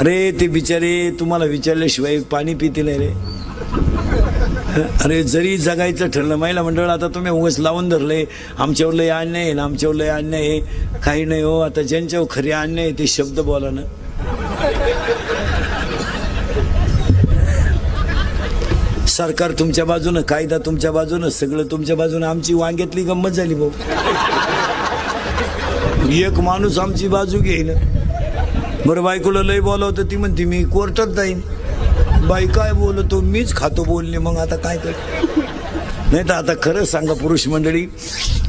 अरे ते बिचारे तुम्हाला विचारल्याशिवाय पाणी पिते नाही रे. अरे जरी जगायचं ठरलं महिला मंडळ, आता तुम्ही उगाच लावून धरले आमच्यावर लय अन्याय आहे ना, आमच्यावर लय अन्याय आहे. काही नाही हो, आता ज्यांच्यावर खरी अन्याय आहे ते शब्द बोला ना. सरकार तुमच्या बाजूनं, कायदा तुमच्या बाजूनं, सगळं तुमच्या बाजूनं. आमची वांग्यातली गंमत झाली भाऊ. एक माणूस आमची बाजू घेईन. बरं बायकोला लय बोलावतं, ती म्हणते मी कोर्टात जाईन. बाई काय बोलतो, मीच खातो बोलणे. मग आता काय कर. नाही तर आता खरं सांगा पुरुष मंडळी,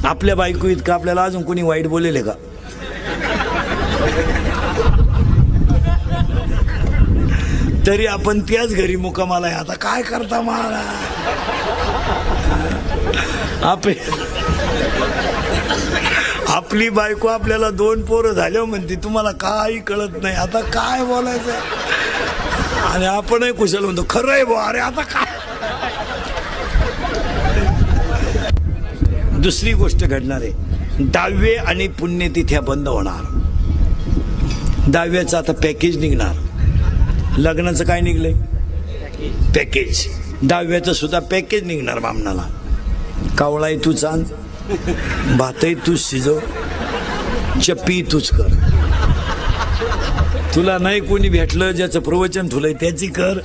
आपल्या बायको इतकं आपल्याला अजून कोणी वाईट बोलेले का? तरी आपण त्याच घरी मुक्कामाला आहे. आता काय करता मला. आपली बायको आपल्याला 2 पोरं झाल्यावर म्हणते तुम्हाला काही कळत नाही. आता काय बोलायचं. आणि आपणही कुशल म्हणतो खरं आहे बुवा. अरे आता काय. दुसरी गोष्ट घडणार आहे, 10वे आणि पुण्यतिथ्या बंद होणार. 10व्याचं आता पॅकेज निघणार. लग्नाचं काय निघलंय? पॅकेज. 10व्याचं सुद्धा पॅकेज निघणार बामणाला. कावळाही तू चांद, भातही तूच शिजव, चप्पी तूच कर. तुला नाही कोणी भेटलं ज्याचं प्रवचन ठुलंय त्याची कर.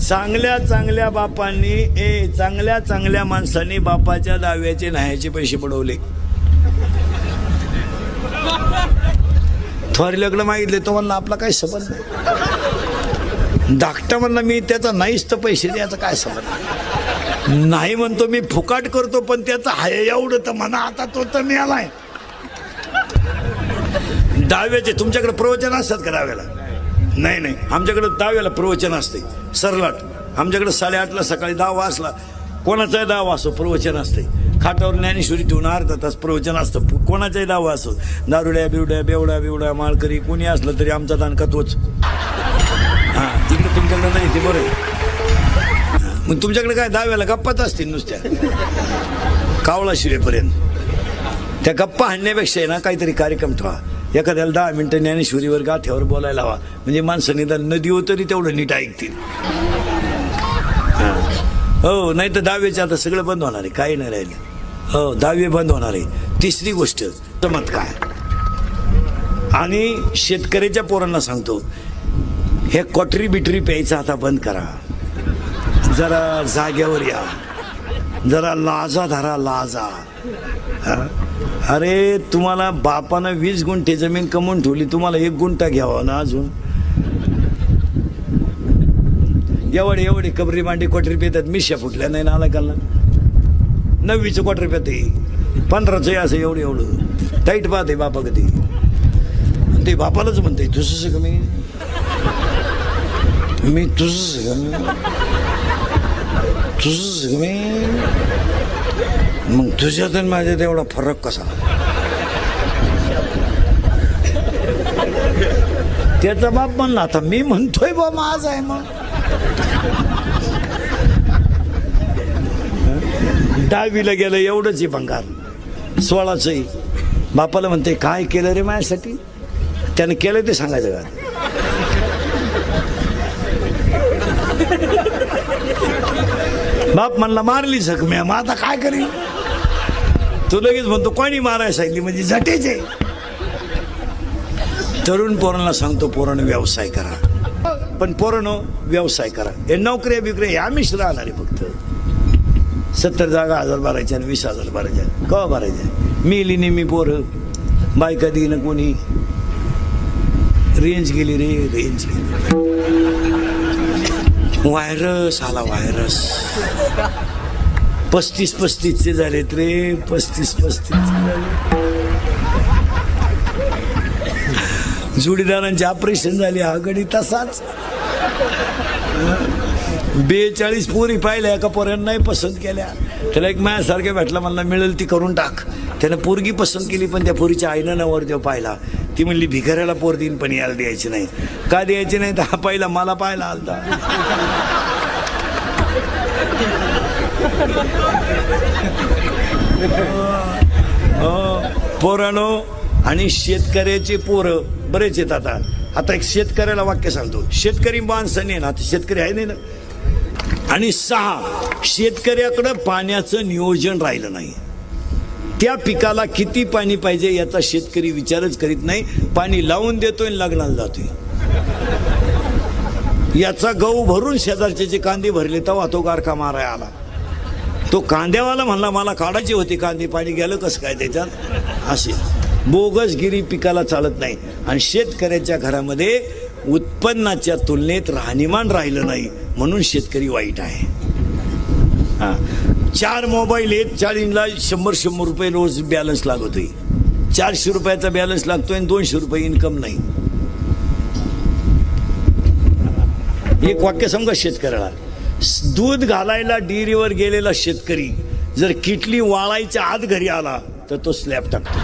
चांगल्या चांगल्या बापांनी चांगल्या चांगल्या माणसांनी बापाच्या 10व्याचे न्हायचे पैसे पडवले. थोरी लग्न मागितले तो म्हणला आपला काय संबंध नाही. धाकटा म्हणला मी त्याचा नाहीच तर पैसे द्यायचा काय संबंध नाही. म्हणतो मी फुकाट करतो पण त्याचा हाय एवढं तर म्हणा. आता तो तर मिळालाय. 10व्याचे तुमच्याकडे प्रवचन असतात का 10व्याला? नाही नाही, आमच्याकडे 10व्याला प्रवचन असते सरलाट. आमच्याकडे 8:30ला सकाळी 10 वाजला कोणाचाही 10 वाजतो प्रवचन असते. खाटावर ज्ञानेश्वरी ठेवून अर्धा तास प्रवचन असतं. कोणाचाही 10 वाजतो. दारुड्या बिवड्या बेवड्या बिवड्या माळकरी कोणी असलं तरी आमचा दानका तोच. हां, तिकडे तुमच्याकडे नाही ते बरं. मग तुमच्याकडे काय 10व्याला गप्पाच असतील नुसत्या कावळा शिरेपर्यंत. त्या गप्पा हाणण्यापेक्षा आहे ना काहीतरी कार्यक्रम ठेवा. एखाद्याला 10 मिनिटं ज्ञानेश्वरीवर गाथ्यावर बोलायला हवा, म्हणजे माणसं निदान नदीवर तरी तेवढं नीट ऐकतील. हो, नाही तर 10व्याचे आता सगळं बंद होणार आहे. काही नाही राहिलं. हो, 10वे बंद होणार आहे. तिसरी गोष्ट चमत्कार. आणि शेतकऱ्याच्या पोरांना सांगतो, हे क्वाटरी बिटरी प्यायचं आता बंद करा. जरा जाग्यावर या, जरा लाजा धरा लाजा. अरे तुम्हाला बापानं 20 गुंठे जमीन कमवून ठेवली, तुम्हाला 1 गुंठा घ्यावा ना अजून. एवढे कबरी मांडी क्वाटरी पेतात. मिश्या फुटल्या नाही ना आला काला. 9वीचं क्वाटरी पेते, 15चं असं एवढं टाईट पाहते बापा. कधी ते बापालाच म्हणते तुझं का मी तुझं मी. मग तुझ्यात आणि माझ्यात एवढा फरक कसा. त्याचा बाप म्हणला आता मी म्हणतोय बा माझ आहे. मग 10वीला गेलं एवढंच आहे भंगार. 16चं बापाला म्हणते काय केलं रे माझ्यासाठी. त्यानं केलं ते सांगायचं का. बाप म्हणला मारली जखम्या. मग आता काय करील. तू लगेच म्हणतो कोणी मारायला सांगितली म्हणजे झटेचे. तरुण पोरांना सांगतो पोरानं व्यवसाय करा. पण पोरानं व्यवसाय करा. हे नोकऱ्या बिकऱ्या हे आम्हीच राहणार आहे. फक्त 70 जागा 1000 भरायच्या आणि 20,000 भरायच्या. कवा भरायच्या. मिली नेहमी पोरं बायका देईन कोणी. रेंज गेली रे रेंज गेली. व्हायरस आला व्हायरस. 35-35चे झालेत रे. 35 झाले. जोडीदारांचे ऑपरेशन झाले. हा गडी तसाच. 42 पोरी पाहिल्या. एका पोरांना नाही पसंत केल्या. त्याला एक माझ्यासारख्या भेटला, मला मिळेल ती करून टाक. त्यानं पोरगी पसंत केली पण त्या पोरीच्या आईनं नवरदेव पाहिला. ती म्हणली भिकाऱ्याला पोर देईन पण याला द्यायची नाही. का द्यायची नाही तर हा पहिला मला पाहिला आलता. पोरानो आणि शेतकऱ्याचे पोरं बरेच आहेत. आता एक शेतकऱ्याला वाक्य सांगतो, शेतकरी माणसं नाही ना, आता शेतकरी आहे नाही ना. आणि 6, शेतकऱ्याकडं पाण्याचं नियोजन राहिलं नाही. त्या पिकाला किती पाणी पाहिजे याचा शेतकरी विचारच करीत नाही. पाणी लावून देतोय आणि लग्नाला जातोय. याचा गहू भरून शेजारचे कांदे भरले तेव्हा तो गारखा माराय आला. तो कांद्यावाला म्हणला मला काढायचे होते कांदे, पाणी गेलं कसं काय त्याच्यात. असे बोगसगिरी पिकाला चालत नाही. आणि शेतकऱ्याच्या घरामध्ये उत्पन्नाच्या तुलनेत राहणीमान राहिलं नाही, म्हणून शेतकरी वाईट आहे. 4 मोबाईल आहेत, 4ला 100 रुपये रोज बॅलन्स लागतोय. 400 रुपयाचा बॅलन्स लागतोय आणि 200 रुपये इन्कम नाही. एक वाक्य समजा शेतकऱ्याला, दूध घालायला डेअरीवर गेलेला शेतकरी जर किटली वाळायच्या आत घरी आला तर तो स्लॅब टाकतो.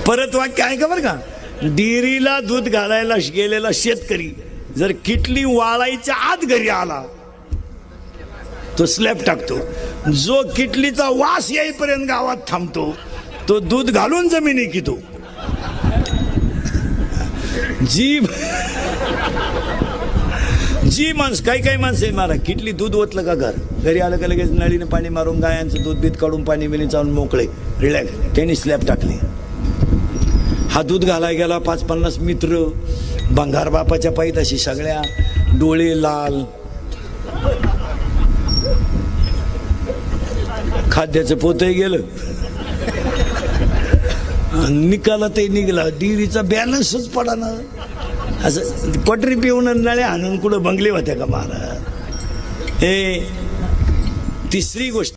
परत वाक्य आहे का बरं का, डेअरीला दूध घालायला गेलेला शेतकरी जर किटली वाळायच्या आत घरी आला तो स्लॅब टाकतो. जो किटलीचा वास येईपर्यंत गावात थांबतो तो दूध घालून जमिनी कितो. जी माणसं काही माणसं मारा किटली दूध ओतलं का घरी आलं का लगेच नळीने पाणी मारून गायांचं दूध बीत काढून पाणी बिनी चालून मोकळे रिलॅक्स, त्यांनी स्लॅब टाकले. हा दूध घालाय गेला 50-50 मित्र भंगार बापाच्या पायीत सगळ्या, डोळे लाल, खाद्याचं पोतही गेलं, निकाला ते निघला, डेअरीचा बॅलन्सच पडा ना. असं क्वाटरी पिऊन नळ्या आणून कुठं बंगले होत्या का महाराज. हे तिसरी गोष्ट.